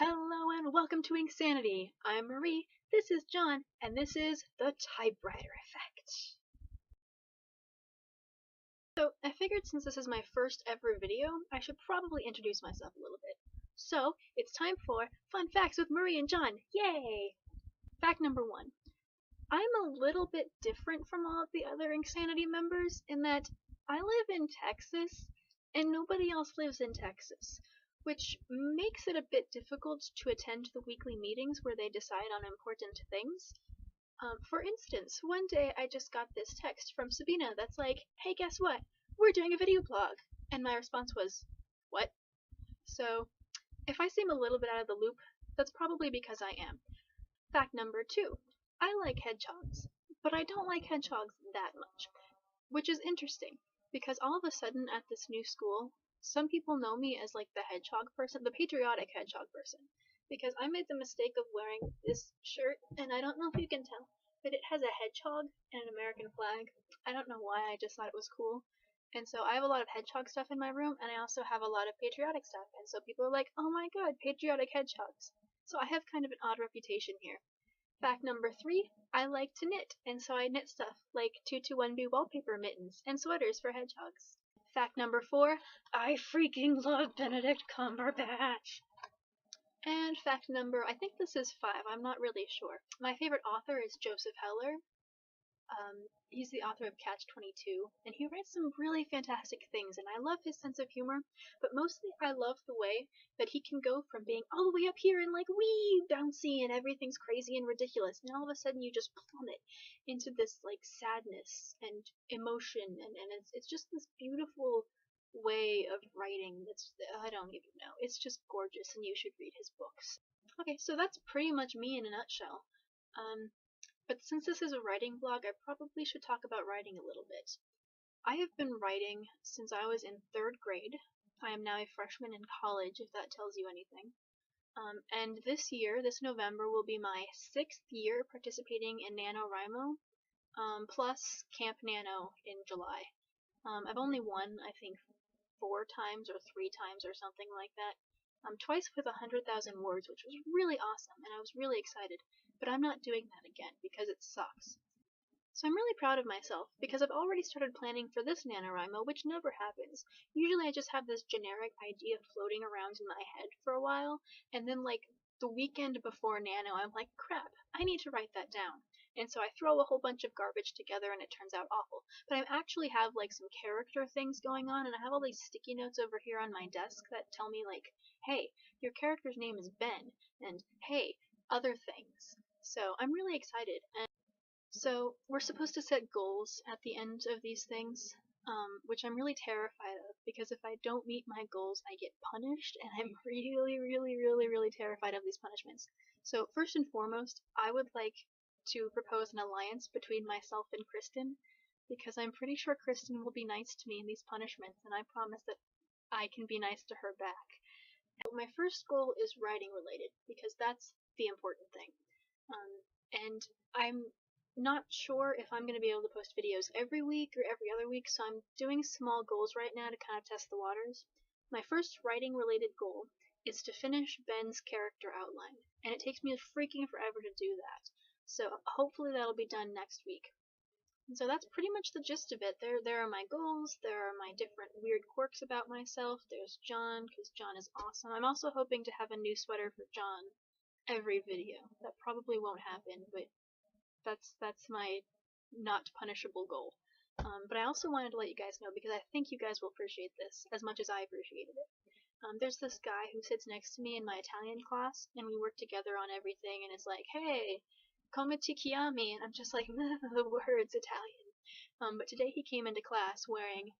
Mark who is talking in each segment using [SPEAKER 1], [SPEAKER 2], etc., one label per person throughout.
[SPEAKER 1] Hello and welcome to INKsanity. I'm Marie, this is John, and this is the typewriter effect. So I figured since this is my first ever video, I should probably introduce myself a little bit. So it's time for Fun Facts with Marie and John. Yay! Fact number 1. I'm a little bit different from all of the other INKsanity members in that I live in Texas and nobody else lives in Texas, which makes it a bit difficult to attend the weekly meetings where they decide on important things. For instance, one day I just got this text from Sabina that's like, "Hey, guess what? We're doing a video blog." And my response was, "What?" So, if I seem a little bit out of the loop, that's probably because I am. Fact number 2. I like hedgehogs, but I don't like hedgehogs that much, which is interesting, because all of a sudden at this new school, some people know me as like the hedgehog person, the patriotic hedgehog person, because I made the mistake of wearing this shirt, and I don't know if you can tell, but it has a hedgehog and an American flag. I don't know why, I just thought it was cool. And so I have a lot of hedgehog stuff in my room, and I also have a lot of patriotic stuff, and so people are like, "Oh my god, patriotic hedgehogs." So I have kind of an odd reputation here. Fact number 3, I like to knit, and so I knit stuff like 221B wallpaper mittens and sweaters for hedgehogs. Fact number 4, I freaking love Benedict Cumberbatch. And fact number, I think this is 5, I'm not really sure. My favorite author is Joseph Heller. He's the author of Catch-22, and he writes some really fantastic things, and I love his sense of humor, but mostly I love the way that he can go from being all the way up here and like wee bouncy and everything's crazy and ridiculous, and all of a sudden you just plummet into this like sadness and emotion, and it's just this beautiful way of writing that's, I don't even know, it's just gorgeous, and you should read his books. Okay, so that's pretty much me in a nutshell. But since this is a writing blog, I probably should talk about writing a little bit. I have been writing since I was in 3rd grade. I am now a freshman in college, if that tells you anything. And this year, this November, will be my 6th year participating in NaNoWriMo, plus Camp Nano in July. I've only won, I think, 4 times or 3 times or something like that. Twice with 100,000 words, which was really awesome, and I was really excited. But I'm not doing that again because it sucks. So I'm really proud of myself because I've already started planning for this NaNoWriMo, which never happens. Usually I just have this generic idea floating around in my head for a while, and then like the weekend before Nano, I'm like, crap, I need to write that down. And so I throw a whole bunch of garbage together and it turns out awful. But I actually have like some character things going on, and I have all these sticky notes over here on my desk that tell me like, hey, your character's name is Ben, and hey, other things. So I'm really excited. And so we're supposed to set goals at the end of these things, which I'm really terrified of, because if I don't meet my goals, I get punished, and I'm really terrified of these punishments. So first and foremost, I would like to propose an alliance between myself and Kristen, because I'm pretty sure Kristen will be nice to me in these punishments, and I promise that I can be nice to her back. My first goal is writing related, because that's the important thing. And I'm not sure if I'm going to be able to post videos every week or every other week, so I'm doing small goals right now to kind of test the waters. My first writing related goal is to finish Ben's character outline, and it takes me freaking forever to do that. So hopefully that'll be done next week. And so that's pretty much the gist of it. There are my goals, there are my different weird quirks about myself, there's John, because John is awesome. I'm also hoping to have a new sweater for John every video. That probably won't happen, but that's my not punishable goal. But I also wanted to let you guys know, because I think you guys will appreciate this as much as I appreciated it. There's this guy who sits next to me in my Italian class, and we work together on everything, and it's like, hey, come ti chiami? And I'm just like, the words Italian. But today he came into class wearing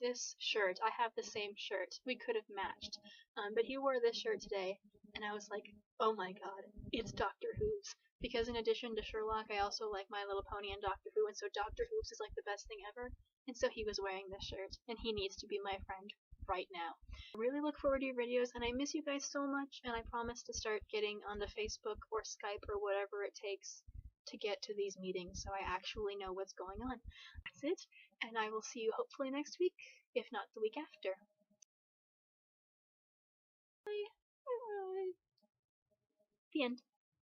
[SPEAKER 1] this shirt. I have the same shirt. We could have matched. But he wore this shirt today, and I was like, oh my god, it's Dr. Who's. Because in addition to Sherlock, I also like My Little Pony and Doctor Who, and so Dr. Who's is like the best thing ever. And so he was wearing this shirt, and he needs to be my friend right now. I really look forward to your videos, and I miss you guys so much, and I promise to start getting onto Facebook or Skype or whatever it takes to get to these meetings so I actually know what's going on. That's it, and I will see you hopefully next week, if not the week after. Bye! Bye! The end.